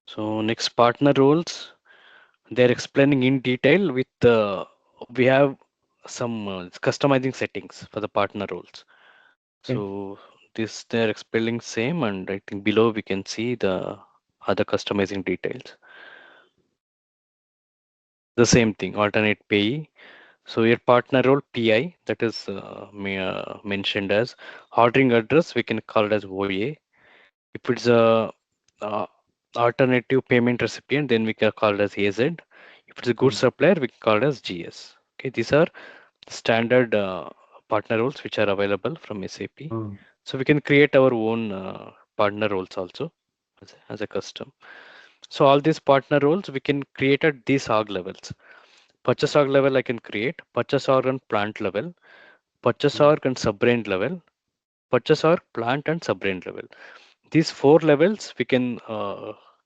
So next, partner roles. They're explaining in detail with we have some customizing settings for the partner roles. Okay. So this they're explaining same, and I think below we can see the other customizing details. The same thing, alternate payee. So your partner role PI, that is mentioned as ordering address, we can call it as OA. If it's a uh, alternative payment recipient, then we can call it as AZ. If it's a good Mm. supplier, we can call it as GS. Okay, these are standard partner roles which are available from SAP. Mm. So we can create our own partner roles also as a custom. So all these partner roles we can create at these org levels. Purchase org level I can create, purchase org and plant level, purchase Mm. org and sub-range level, purchase org, plant and sub-range level. These four levels we can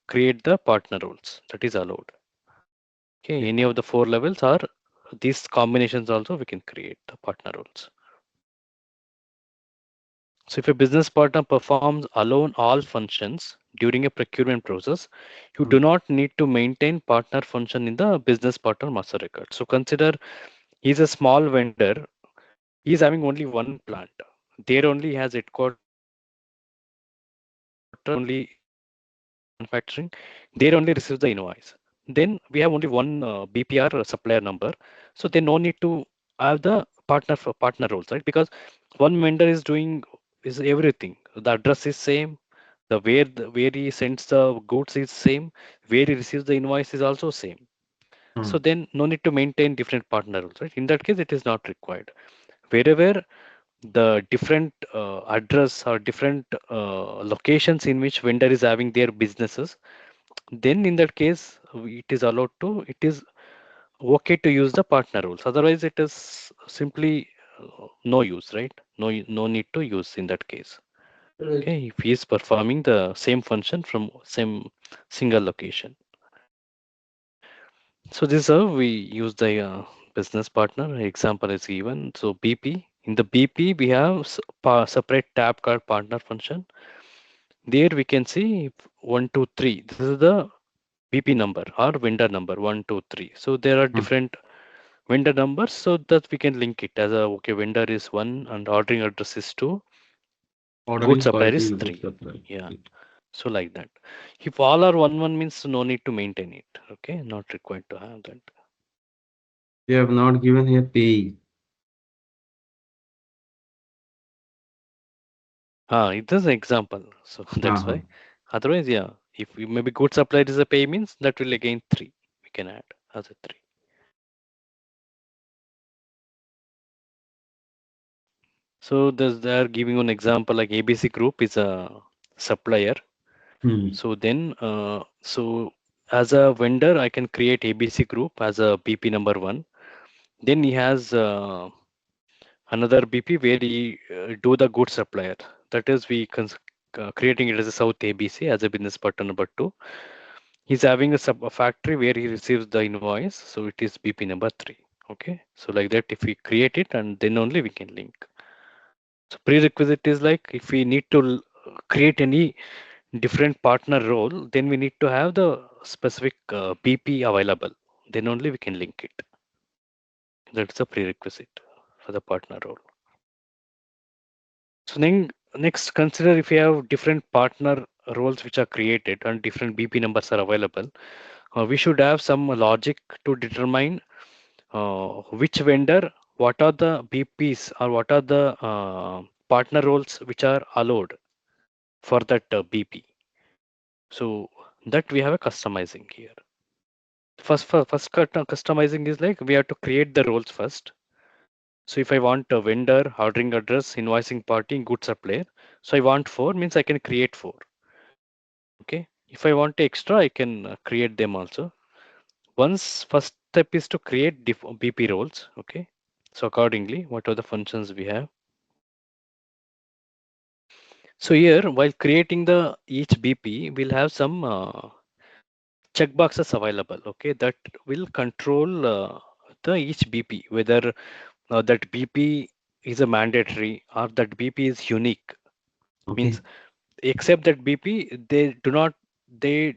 create the partner roles that is allowed. Okay, Okay. any of the four levels are these combinations also we can create the partner roles. So if a business partner performs alone all functions during a procurement process, you Mm. do not need to maintain partner function in the business partner master record. So consider he's a small vendor, he's having only one plant. There only has headquarters, only manufacturing. There only receives the invoice. Then we have only one BPR supplier number. So they no need to have the partner roles, right? Because one vendor is doing is everything. The address is same. Where he sends the goods is same. Where he receives the invoice is also same. So Mm. then no need to maintain different partner roles, right? In that case, it is not required. Wherever the different address or different locations in which vendor is having their businesses, then in that case it is okay to use the partner rules. Otherwise it is simply no use, right? No need to use in that case. Right. Okay, if he is performing the same function from same single location. So this is how we use the business partner example is given. So BP, in the BP we have separate tab called partner function. There we can see 1, 2, 3. This is the BP number or vendor number 1, 2, 3. So there are Mm. different vendor numbers so that we can link it as a okay, vendor is 1 and ordering address is 2, good Ordering supplier quality is is good 3. supply. Yeah, Okay. so like that. If all are 1 1 means no need to maintain it. Okay, not required to have that. You have not given here pay. It is an example. So that's Uh-huh. why. Otherwise, yeah, if we maybe good supplier is a pay means that will again 3. We can add as a 3. So they are giving an example like ABC Group is a supplier. Hmm. So then, as a vendor, I can create ABC Group as a BP number 1. Then he has another BP where he do the good supplier. That is, creating it as a South ABC as a business partner number 2. He's having a factory where he receives the invoice. So it is BP number 3. Okay. So like that, if we create it and then only we can link. So prerequisite is like if we need to create any different partner role, then we need to have the specific BP available. Then only we can link it. That's a prerequisite for the partner role. So then next, consider if you have different partner roles which are created and different BP numbers are available, we should have some logic to determine which vendor, what are the BPs or what are the partner roles which are allowed for that BP. So that we have a customizing here. Customizing is like we have to create the roles first. So if I want a vendor, ordering address, invoicing party, good supplier, so I want 4 means I can create 4. Okay. If I want extra, I can create them also. Once first step is to create BP roles. Okay. So accordingly, what are the functions we have? So here, while creating the each BP, we'll have some checkboxes available. Okay, that will control the each BP whether that BP is a mandatory or that BP is unique. Okay. Means except that BP, they do not they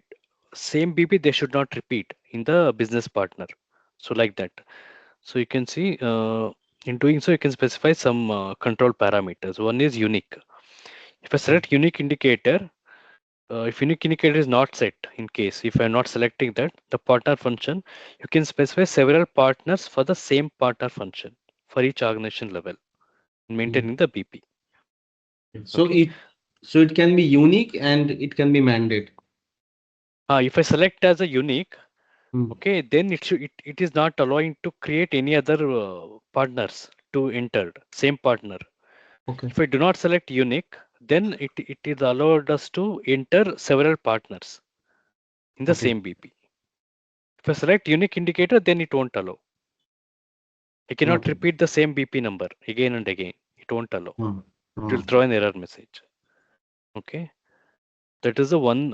same BP they should not repeat in the business partner. So like that. So you can see in doing so, you can specify some control parameters. One is unique. If I select unique indicator, if unique indicator is not set, in case if I'm not selecting that, the partner function, you can specify several partners for the same partner function for each organization level, Mm. maintaining the BP. So Okay. it can be unique and it can be mandate. If I select as a unique, Mm. okay, then it is not allowing to create any other partners to enter same partner. Okay. If I do not select unique, then it is allowed us to enter several partners in the Okay. same BP. If I select unique indicator, then it won't allow. I cannot Okay. repeat the same BP number again and again. It won't allow. Mm. It will Mm. throw an error message. Okay, that is the one.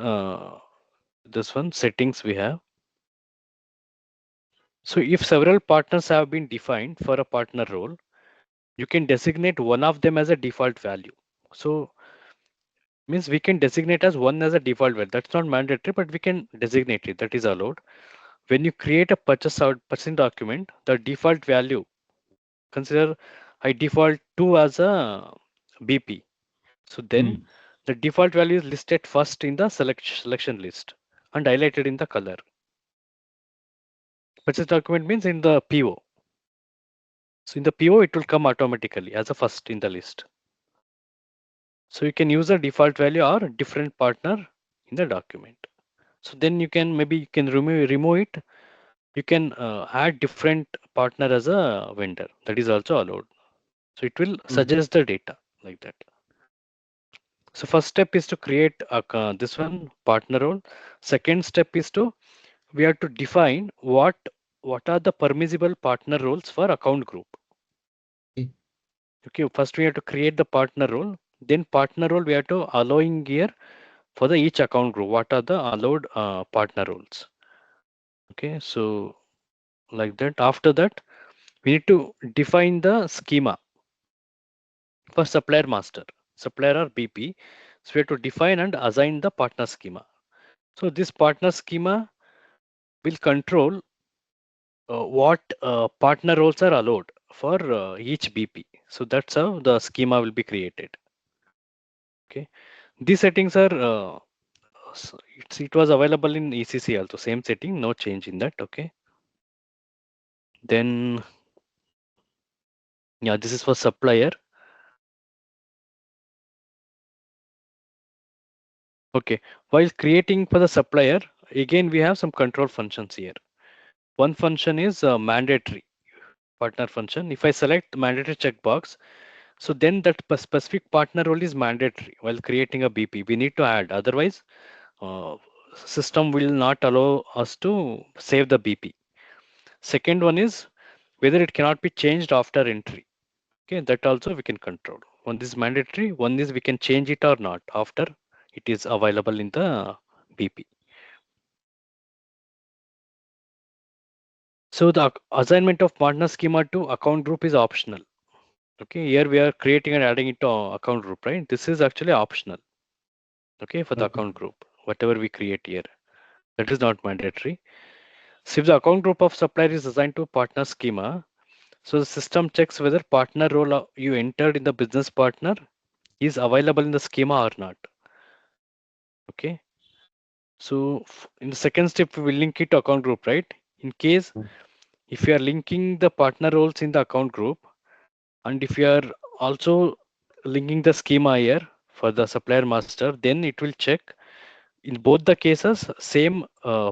This one settings we have. So if several partners have been defined for a partner role, you can designate one of them as a default value. So means we can designate as one as a default value. That's not mandatory, but we can designate it. That is allowed. When you create a purchasing document, the default value, consider I default 2 as a BP. So then Mm. the default value is listed first in the selection list and highlighted in the color. Purchase document means in the PO. So in the PO, it will come automatically as a first in the list. So you can use a default value or a different partner in the document. So then you can remove it. You can add different partner as a vendor. That is also allowed. So it will Mm. suggest the data like that. So first step is to create this one partner role. Second step is to we have to define what are the permissible partner roles for account group. Okay. Okay, first we have to create the partner role. Then partner role we have to allowing here for the each account group. What are the allowed partner roles? Okay, so like that. After that, we need to define the schema for supplier master, supplier or BP. So we have to define and assign the partner schema. So this partner schema will control what partner roles are allowed for each BP. So that's how the schema will be created. Okay, these settings are it was available in ECC also, same setting, no change in that. Okay, then yeah, this is for supplier. Okay, while creating for the supplier, again we have some control functions here. One function is mandatory partner function. If I select mandatory checkbox, so then that specific partner role is mandatory while creating a BP. We need to add, otherwise uh, system will not allow us to save the BP. Second one is whether it cannot be changed after entry. Okay, that also we can control. One is mandatory, one is we can change it or not after it is available in the BP. So the assignment of partner schema to account group is optional. Okay, here we are creating and adding it to account group, right? This is actually optional. Okay, for the Okay. account group, whatever we create here, that is not mandatory. So if the account group of supplier is assigned to partner schema, so the system checks whether partner role you entered in the business partner is available in the schema or not. Okay, so in the second step, we will link it to account group, right? In case Mm. if you are linking the partner roles in the account group, and if you are also linking the schema here for the supplier master, then it will check in both the cases same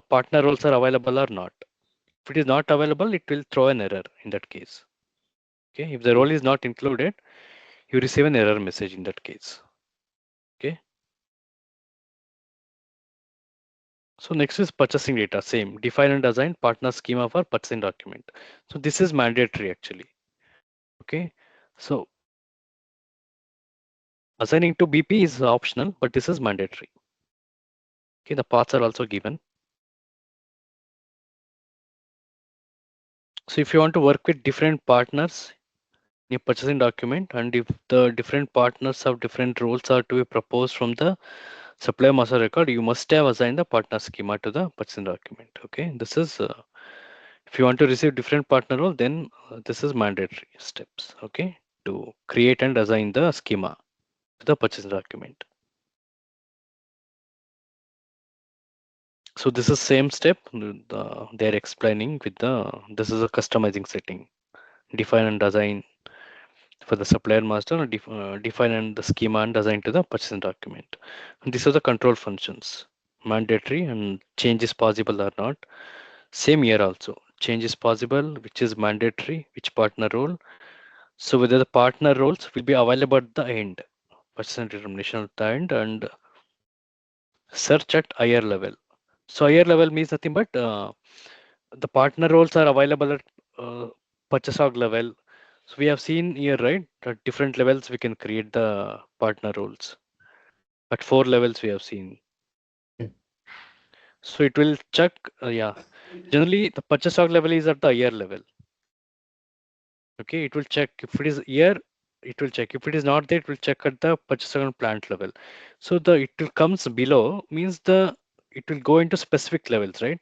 partner roles are available or not. If it is not available, it will throw an error in that case. Okay, if the role is not included, you receive an error message in that case. Okay, so next is purchasing data, same define and assign partner schema for purchasing document. So this is mandatory actually. Okay, so assigning to BP is optional, but this is mandatory. Okay, the paths are also given. So if you want to work with different partners in a purchasing document, and if the different partners have different roles are to be proposed from the supplier master record, you must have assigned the partner schema to the purchasing document. Okay, this is if you want to receive different partner role, then this is mandatory steps. Okay, to create and assign the schema to the purchasing document. So this is same step they're explaining with this is a customizing setting. Define and design for the supplier master, and define and the schema and design to the purchasing document. And these are the control functions. Mandatory and change is possible or not. Same here also. Change is possible, which is mandatory, which partner role. So whether the partner roles will be available at the end, purchasing determination at the end, and search at higher level. So higher level means nothing but the partner roles are available at purchase org level. So we have seen here, right? At different levels we can create the partner roles. At 4 levels we have seen. So it will check, yeah. Generally, the purchase org level is at the higher level. Okay, it will check if it is here. It will check if it is not there. It will check at the purchase order plant level. So the it will comes below means it will go into specific levels, right?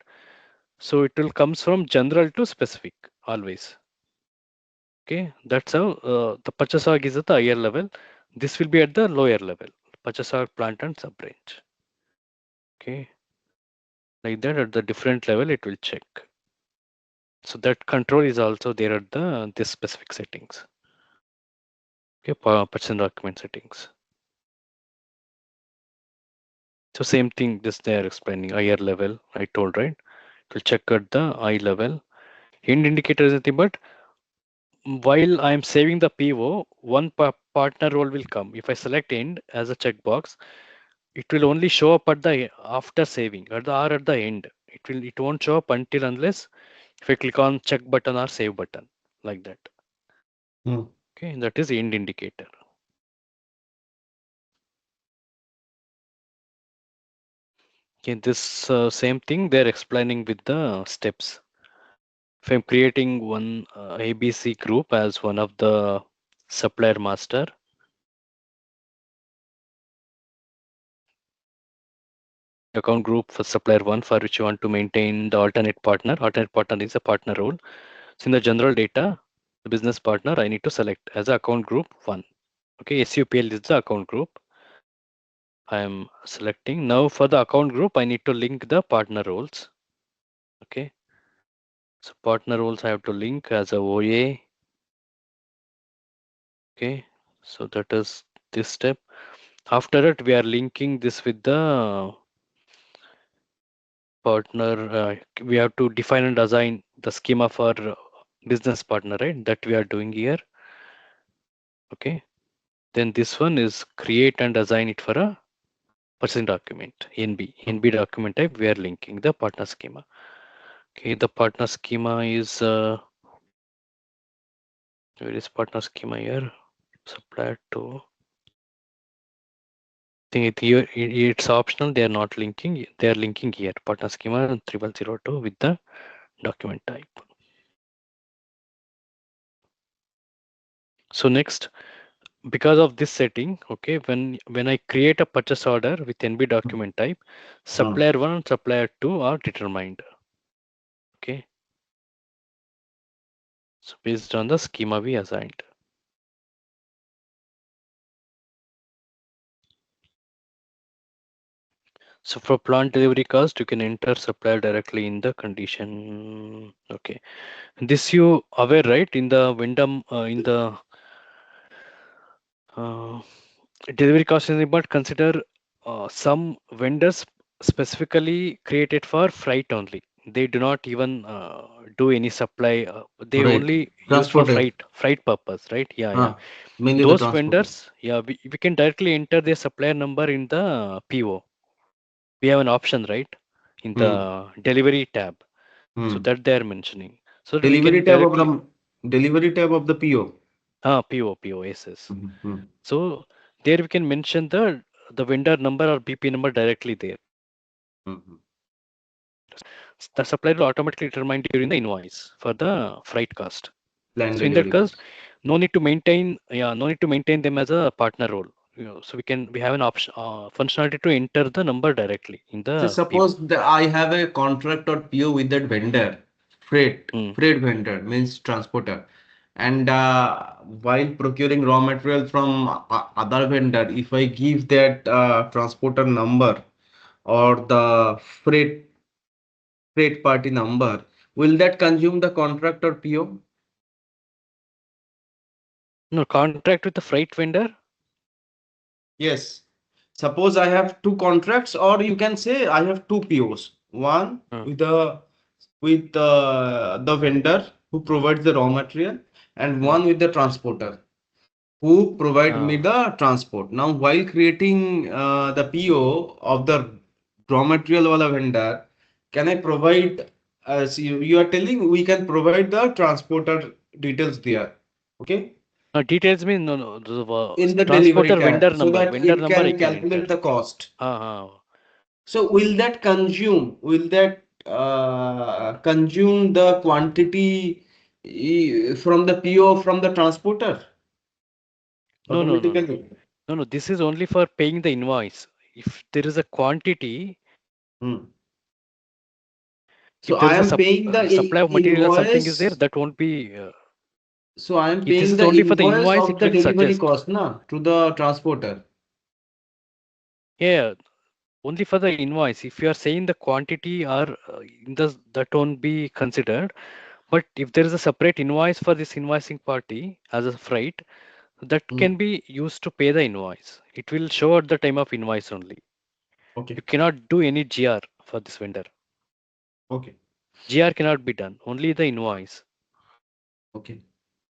So it will comes from general to specific always. Okay, that's how the purchase org is at the higher level. This will be at the lower level. Purchase org plant and sub range. Okay, like that at the different level it will check. So that control is also there at the this specific settings. Okay, purchase document settings. So same thing, this they are explaining higher level. I told right. It will check at the eye level. End indicator is nothing but while I am saving the PO, one partner role will come. If I select end as a checkbox, it will only show up at the after saving at the or at the end. It won't show up until unless if I click on check button or save button like that. Hmm. Okay, that is end indicator. Okay, this same thing they're explaining with the steps. If I'm creating one ABC group as one of the supplier master, account group for supplier one for which you want to maintain the alternate partner. Alternate partner is a partner role. So in the general data, the business partner, I need to select as account group one. Okay, SUPL is the account group. I am selecting. Now for the account group, I need to link the partner roles. Okay. So partner roles I have to link as a OA. Okay. So that is this step. After that, we are linking this with the partner. We have to define and assign the schema for business partner, right? That we are doing here. Okay. Then this one is create and assign it for a purchasing document, NB document type. We are linking the partner schema. Okay. The partner schema is where is partner schema here? Supplier to. Think here it's optional. They are not linking. They are linking here partner schema 3002 with the document type. So next, because of this setting, okay, when I create a purchase order with NB document type, Hmm. supplier one and supplier two are determined. Okay, so based on the schema we assigned. So for plant delivery cost, you can enter supplier directly in the condition. Okay, this you aware right in the vendor in the uh, delivery cost is but consider some vendors specifically created for freight only. They do not even do any supply. They Right. only use for Transported. freight purpose, right? Yeah, yeah. Ah, mainly the Those transported. vendors, yeah, we can directly enter their supplier number in the PO. We have an option, right, in Hmm. the delivery tab. So Hmm. that they are mentioning. So that we Delivery can tab of directly the delivery tab of the PO. PO, yes, yes. Hmm. Hmm. So there we can mention the vendor number or BP number directly there. Hmm. The supplier will automatically determine during the invoice for the freight cost. Land So in that delivery case, cost. no need to maintain, yeah, no need to maintain them as a partner role. we have an option functionality to enter the number directly in So the PO. suppose I have a contract or PO with that vendor, Hmm. freight vendor means transporter. And while procuring raw material from other vendor, if I give that transporter number or the freight party number, will that consume the contract or PO? No contract with the freight vendor. Yes. Suppose I have two contracts, or you can say I have two POs. One uh, with the vendor who provides the raw material, and uh, one with the transporter who provide me uh, the transport. Now, while creating the PO of the raw material wala vendor, can I provide, as you are telling, we can provide the transporter details there. Okay. Details mean no, In the delivery transporter tag so that vendor it number I can can enter. calculate the cost. Uh, So will that consume the quantity from the PO from the transporter no, no, no, no, automatically? no, no. This is only for paying the invoice. If there is a quantity, Hmm. So if there I is a am paying the supply of material or something is there, invoice. that won't be. So I am If this paying is the only for the invoice invoice, of it the will delivery suggest. cost na to the transporter. Yeah, only for the invoice. If you are saying the quantity or in the that won't be considered. But if there is a separate invoice for this invoicing party as a freight, that Hmm. can be used to pay the invoice. It will show at the time of invoice only. You Okay. cannot do any GR for this vendor. Okay. GR cannot be done, only the invoice. Okay.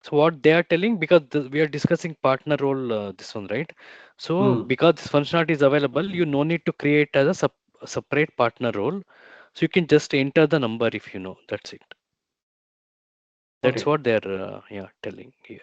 So what they are telling, because we are discussing partner role, this one, right? So Hmm. because this functionality is available, you no need to create as a separate partner role. So you can just enter the number if you know. That's it. That's Okay. what they're telling here.